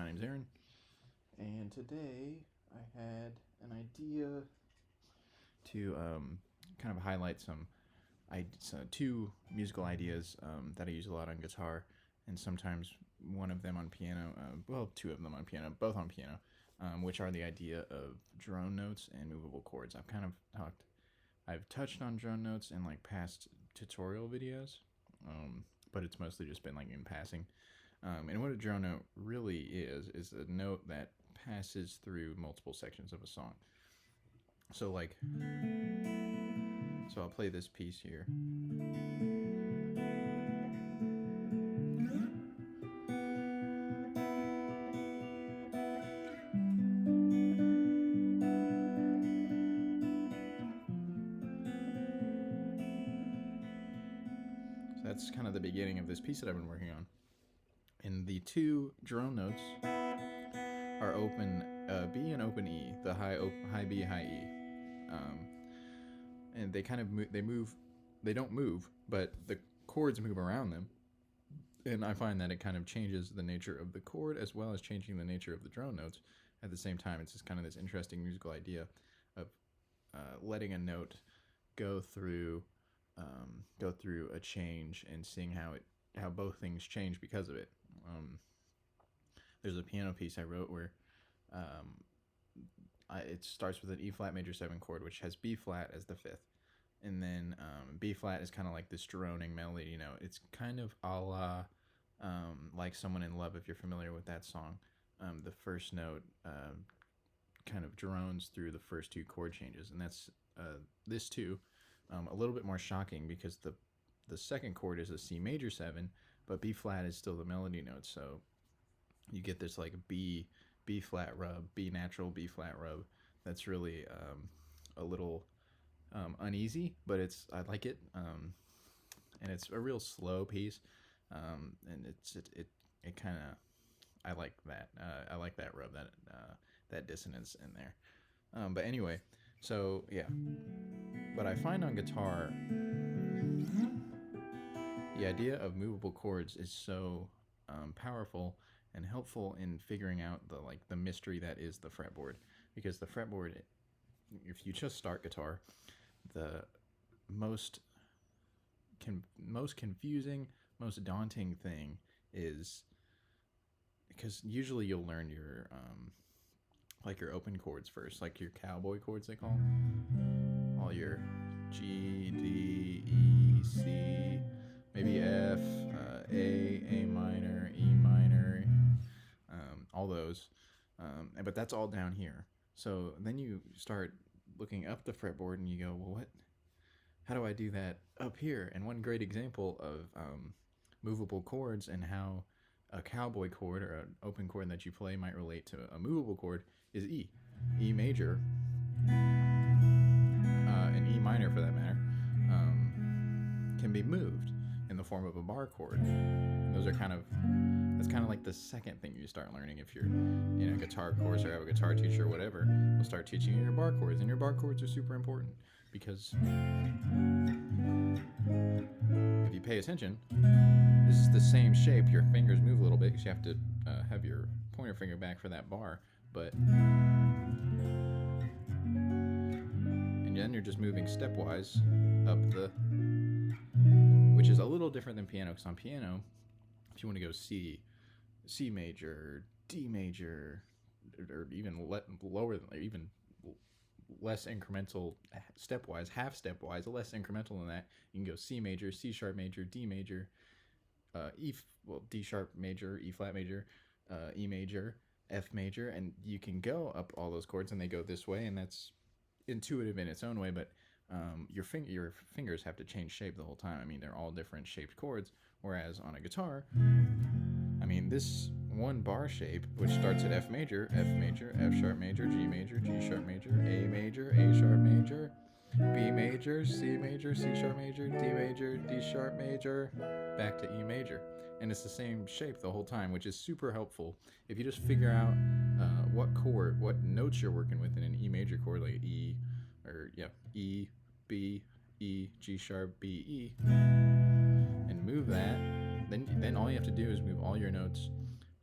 name's Aaron, and today I had an idea to kind of highlight two musical ideas that I use a lot on guitar, and sometimes one of them on piano, two of them on piano, both on piano, which are the idea of drone notes and movable chords. I've touched on drone notes in like past tutorial videos, but it's mostly just been like in passing. And what a drone note really is a note that passes through multiple sections of a song. So I'll play this piece here. So that's kind of the beginning of this piece that I've been working on. And the two drone notes are open B and open E, the high B, high E. And they kind of they don't move, but the chords move around them. And I find that it kind of changes the nature of the chord as well as changing the nature of the drone notes at the same time. It's just kind of this interesting musical idea of letting a note go through a change and seeing how both things change because of it. There's a piano piece I wrote where it starts with an E flat major 7 chord, which has B flat as the 5th, and then B flat is kind of like this droning melody. You know, it's kind of a la like Someone in Love, if you're familiar with that song. The first note kind of drones through the first two chord changes, and that's this too. A little bit more shocking because the second chord is a C major 7, but B flat is still the melody note, so you get this like B flat rub, B natural, B flat rub. That's really a little uneasy, but I like it, and it's a real slow piece, and it kind of I like that rub, that dissonance in there. But anyway, so yeah, but I find on guitar the idea of movable chords is so powerful and helpful in figuring out the mystery that is the fretboard. Because the fretboard, if you just start guitar, the most confusing, most daunting thing is because usually you'll learn your your open chords first, like your cowboy chords they call them. All your G, D, E, C, maybe F, A minor, E minor, all those. But that's all down here. So then you start looking up the fretboard and you go, well, how do I do that up here? And one great example of movable chords and how a cowboy chord or an open chord that you play might relate to a movable chord is E. E major, and E minor for that matter, can be moved in the form of a bar chord. And that's kind of like the second thing you start learning if you're in a guitar course or have a guitar teacher or whatever. They'll start teaching you your bar chords, and your bar chords are super important because if you pay attention, this is the same shape. Your fingers move a little bit because you have to have your pointer finger back for that bar, and then you're just moving stepwise up which is a little different than piano, because on piano, if you want to go C major, D major, or even lower, even less incremental stepwise, half stepwise, less incremental than that, you can go C major, C sharp major, D major, D sharp major, E flat major, E major, F major, and you can go up all those chords and they go this way, and that's intuitive in its own way, but your fingers have to change shape the whole time. I mean, they're all different shaped chords, whereas on a guitar, I mean, this one bar shape, which starts at F major, F major, F sharp major, G major, G sharp major, A sharp major, B major, C major, C sharp major, D major, D sharp major, back to E major. And it's the same shape the whole time, which is super helpful if you just figure out what notes you're working with in an E major chord, like E, B, E, G sharp, B, E, and move that. Then all you have to do is move all your notes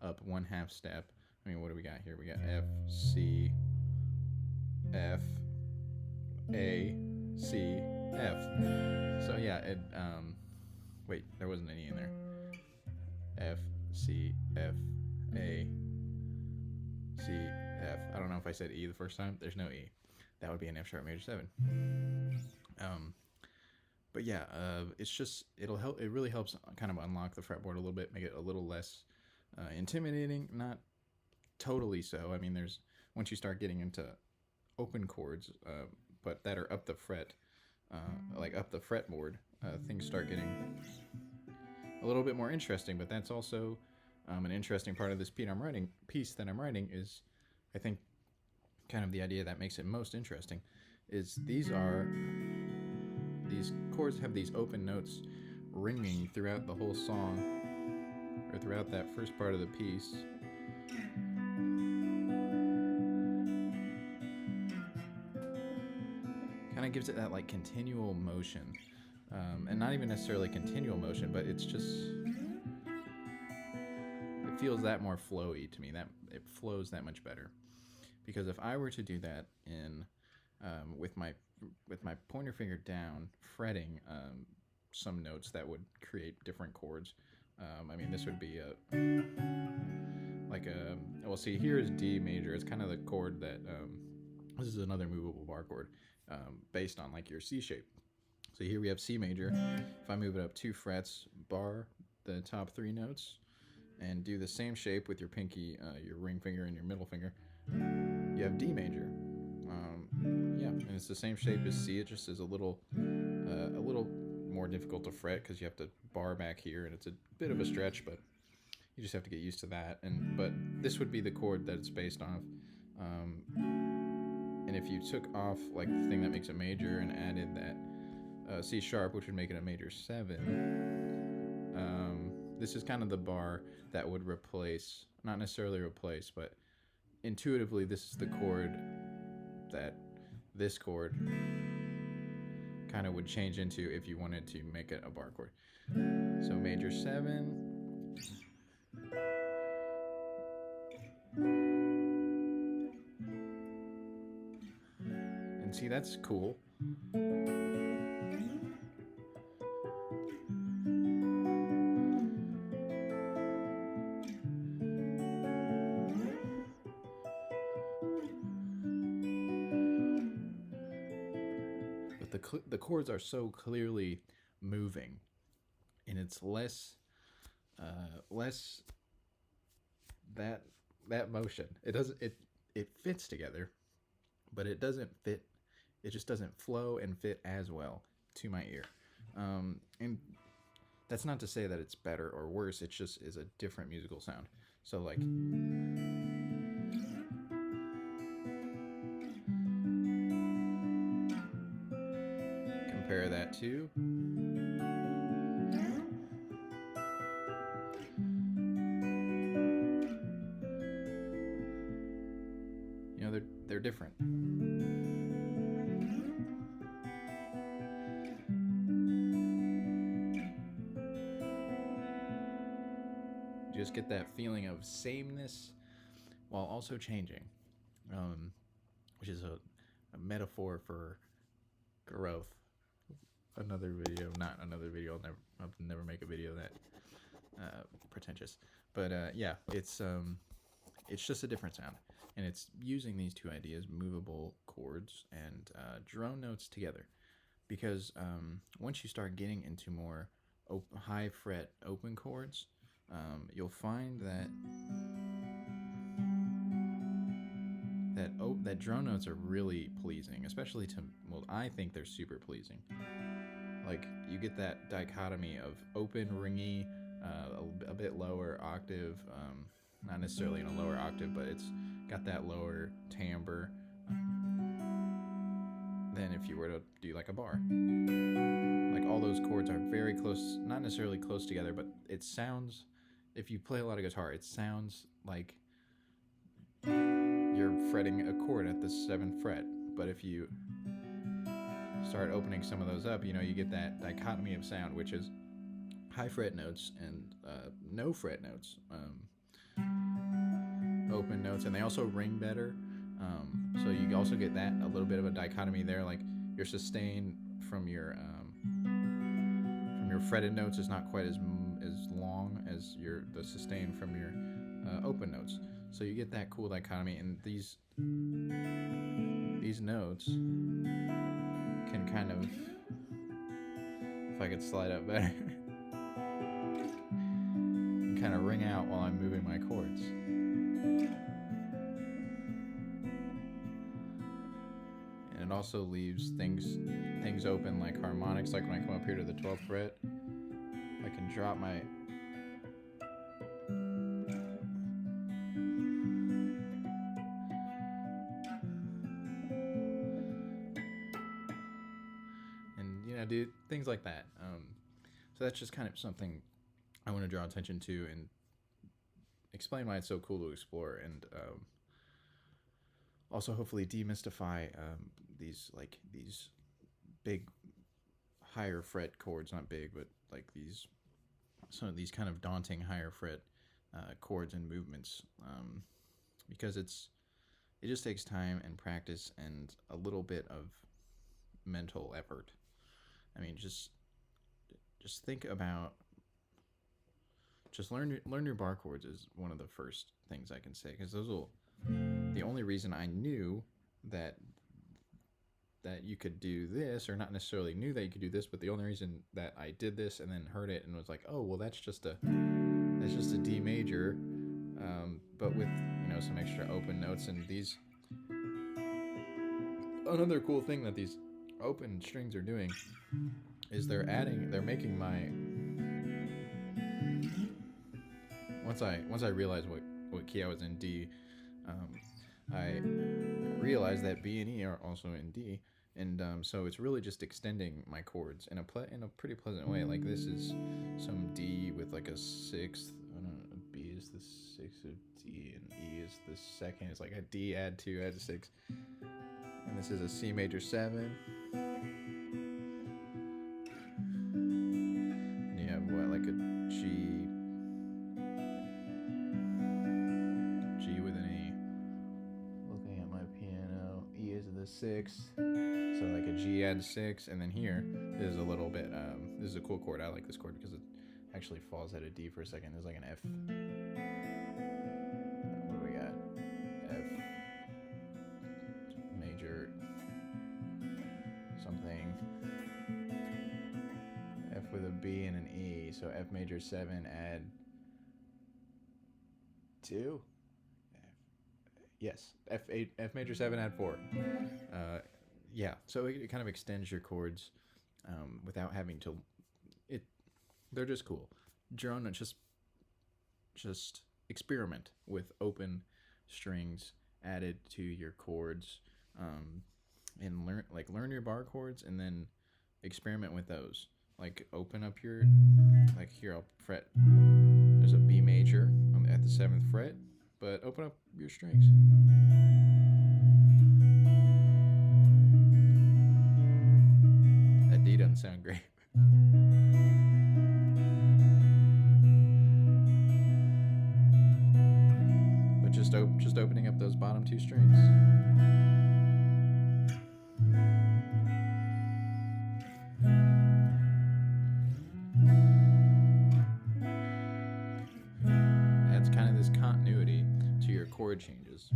up one half step I mean, what do we got here? We got F, C, F, A, C, F. So yeah, wait, there wasn't any in there. F, C, F, A, C, F. I don't know if I said E the first time. There's no E. That would be an F sharp major 7. But yeah, it's just, it'll help. It really helps kind of unlock the fretboard a little bit, make it a little less intimidating. Not totally so. I mean, once you start getting into open chords, but that are up the fret, like up the fretboard, things start getting a little bit more interesting. But that's also an interesting part of this piece that I'm writing is, I think, kind of the idea that makes it most interesting is these chords have these open notes ringing throughout the whole song, or throughout that first part of the piece. Kind of gives it that like continual motion, and not even necessarily continual motion, but it's just, it feels that more flowy to me, that it flows that much better. Because if I were to do that in with my pointer finger down, fretting some notes that would create different chords. I mean, this would be well, see, here is D major. It's kind of the chord that, this is another movable bar chord based on like your C shape. So here we have C major. If I move it up 2 frets, bar the top 3 notes, and do the same shape with your pinky, your ring finger, and your middle finger, you have D major. Yeah, and it's the same shape as C. It just is a little more difficult to fret because you have to bar back here, and it's a bit of a stretch, but you just have to get used to that. But this would be the chord that it's based off. And if you took off like the thing that makes it major and added that C sharp, which would make it a major 7, this is kind of the bar that would replace, not necessarily replace, but intuitively this is the chord that this chord kind of would change into if you wanted to make it a bar chord. So major 7, and see, that's cool. The chords are so clearly moving, and it's less that motion. It fits together, but it doesn't fit. It just doesn't flow and fit as well to my ear. And that's not to say that it's better or worse. It just is a different musical sound. So like, compare that to, you know, they're different. You just get that feeling of sameness while also changing, which is a metaphor for growth. Not another video. I'll never make a video that pretentious. But yeah, it's just a different sound, and it's using these two ideas, movable chords and drone notes together, because once you start getting into more high fret open chords, you'll find that drone notes are really pleasing, especially to, well, I think they're super pleasing. Like, you get that dichotomy of open, ringy, a bit lower octave, not necessarily in a lower octave, but it's got that lower timbre than if you were to do like a bar. Like, all those chords are very close, not necessarily close together, but it sounds, if you play a lot of guitar, it sounds like you're fretting a chord at the 7th fret. But if you start opening some of those up, you know, you get that dichotomy of sound, which is high fret notes and no fret notes, open notes, and they also ring better. So you also get that a little bit of a dichotomy there. Like your sustain from your fretted notes is not quite as long as the sustain from your open notes. So you get that cool dichotomy, and these notes can kind of, if I could slide up better, kind of ring out while I'm moving my chords. And it also leaves things open like harmonics, like when I come up here to the 12th fret, I can drop my do things like that. So that's just kind of something I want to draw attention to and explain why it's so cool to explore, and also hopefully demystify these big higher fret chords, not big, but like some of these kind of daunting higher fret chords and movements, because it just takes time and practice and a little bit of mental effort. I mean, just think about, just learn your bar chords is one of the first things I can say, because the only reason I knew that you could do this, or not necessarily knew that you could do this, but the only reason that I did this and then heard it and was like, oh well, that's just a D major, but with some extra open notes. And these, another cool thing that these open strings are doing is they're making my, once I realized what key I was in, D, I realized that B and E are also in D, and so it's really just extending my chords in a pretty pleasant way. Like this is some D with like a sixth. I don't know, B is the sixth of D, and E is the second. It's like a D add 2 adds a 6, and this is a C major 7. And you have what, like a G with an E. Looking at my piano, E is the 6th, so like a G add 6, and then here is a little bit. This is a cool chord. I like this chord because it actually falls out of D for a second. There's like an F. What do we got? F major something. F with a B and an E. So F major 7 add 2. Yes, F major 7 add 4. Yeah, so it kind of extends your chords without having to. They're just cool. Jerome, just experiment with open strings added to your chords, and learn your bar chords, and then experiment with those. Like open up your, like here I'll fret. There's a B major at the 7th fret, but open up your strings. That D doesn't sound great. But just opening up those bottom 2 strings. Adds kind of this continuity to your chord changes.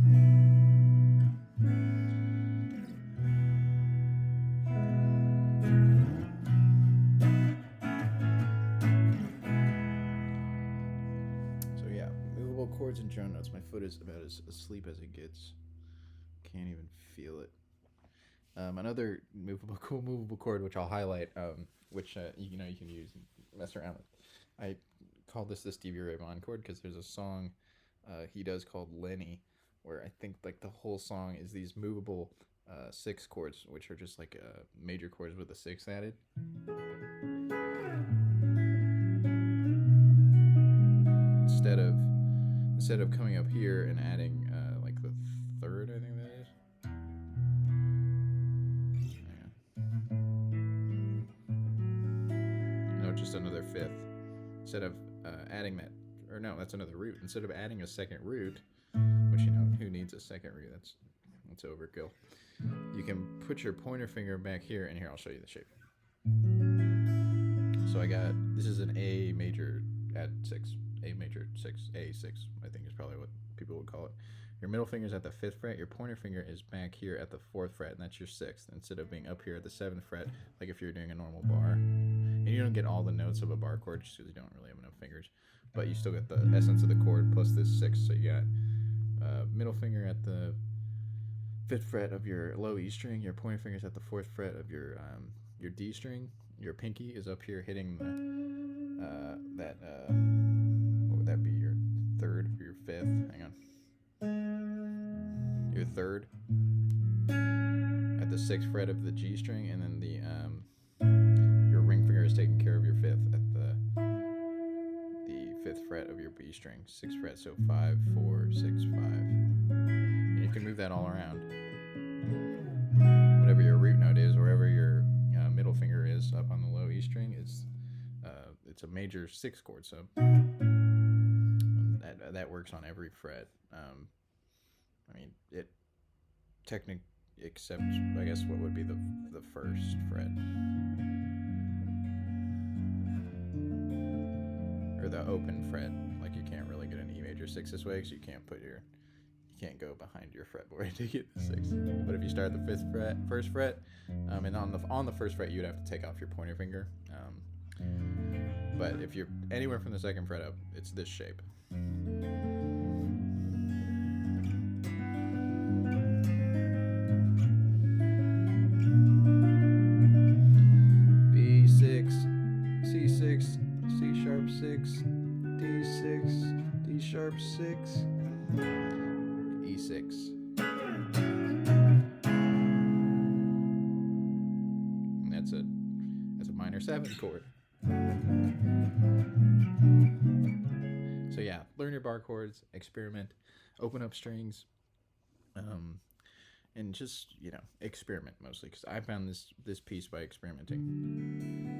Movable chords and drone notes. My foot is about as asleep as it gets. Can't even feel it. Another cool movable chord, which I'll highlight, which you can use and mess around with. I call this the Stevie Raymond chord because there's a song he does called Lenny, where I think like the whole song is these movable 6 chords, which are just like major chords with a 6 added. Instead of coming up here and adding like the 3rd, I think that is. No, just another 5th. Instead of adding that, or no, that's another root. Instead of adding a 2nd root, which Who needs a second root? That's overkill. You can put your pointer finger back here, and here I'll show you the shape. So I got, this is an A major at 6, A major 6, A6, I think is probably what people would call it. Your middle finger is at the 5th fret, your pointer finger is back here at the 4th fret, and that's your 6th, instead of being up here at the 7th fret, like if you're doing a normal bar. And you don't get all the notes of a bar chord just because you don't really have enough fingers, but you still get the essence of the chord plus this 6, so you got middle finger at the 5th fret of your low E string, your pointer finger is at the 4th fret of your D string, your pinky is up here hitting the, what would that be, your 3rd or your 5th, hang on, your 3rd at the 6th fret of the G string, and then your ring finger is taking care of your 5th at the 5th fret of your B string, 6th fret, so 5, 4, 6, 5. And you can move that all around. Whatever your root note is, wherever your middle finger is up on the low E string, it's a major 6 chord, so that works on every fret. I mean, it technically, except I guess what would be the 1st fret, or the open fret. Like you can't really get an E major 6 this way because you can't go behind your fretboard to get the 6. But if you start at the 1st fret, and on the 1st fret, you'd have to take off your pointer finger. But if you're anywhere from the 2nd fret up, it's this shape. B6, C6, C sharp 6, D6, D sharp 6, E6. And that's a minor 7 chord. So yeah, learn your bar chords, experiment, open up strings, and just, experiment mostly, because I found this piece by experimenting.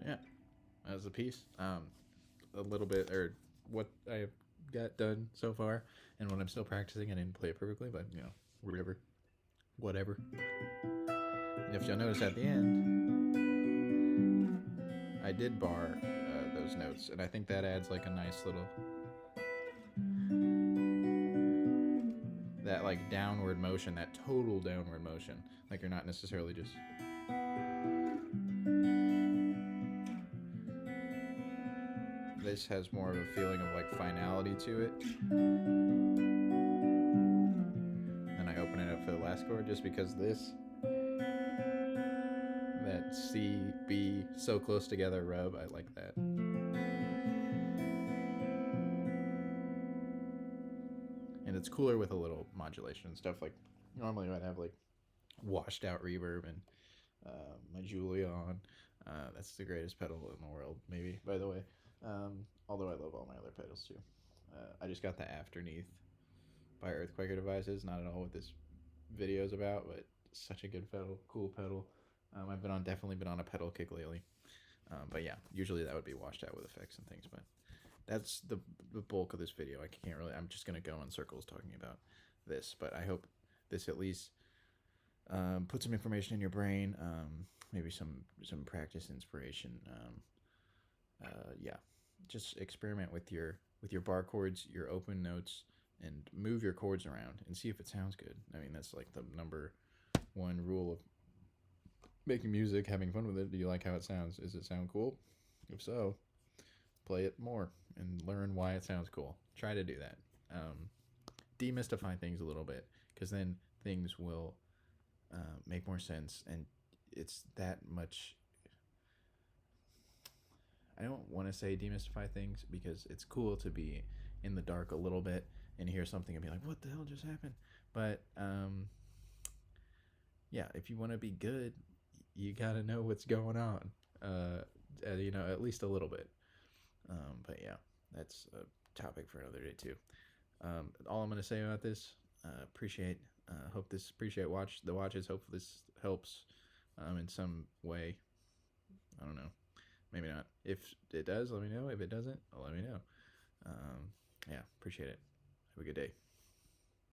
Yeah, as a piece, a little bit, or what I've got done so far, and when I'm still practicing. I didn't play it perfectly, but whatever. And if you'll notice at the end, I did bar those notes, and I think that adds like a nice little, that like downward motion, that total downward motion. Like you're not necessarily just. This has more of a feeling of like finality to it. And I open it up for the last chord just because that C, B, so close together rub, I like that. And it's cooler with a little modulation and stuff. Like normally I'd have like washed out reverb and my Julia on. That's the greatest pedal in the world, maybe, by the way. Although I love all my other pedals too. I just got the Afterneath by Earthquaker Devices. Not at all what this video is about, but such a good pedal, cool pedal. I've definitely been on a pedal kick lately. But yeah, usually that would be washed out with effects and things. But that's the bulk of this video. I can't really. I'm just gonna go in circles talking about this. But I hope this at least put some information in your brain. Maybe some practice inspiration. Yeah, just experiment with your bar chords, your open notes, and move your chords around and see if it sounds good. I mean, that's like the number one rule of making music, having fun with it. Do you like how it sounds? Does it sound cool? If so, play it more and learn why it sounds cool. Try to do that. Demystify things a little bit, because then things will make more sense, and it's that much. I don't want to say demystify things, because it's cool to be in the dark a little bit and hear something and be like, what the hell just happened? But yeah, if you want to be good, you got to know what's going on, at least a little bit. But yeah, that's a topic for another day too. All I'm going to say about this, appreciate the watches. Hope this helps in some way. I don't know. Maybe not. If it does, let me know. If it doesn't, let me know. Yeah, appreciate it. Have a good day.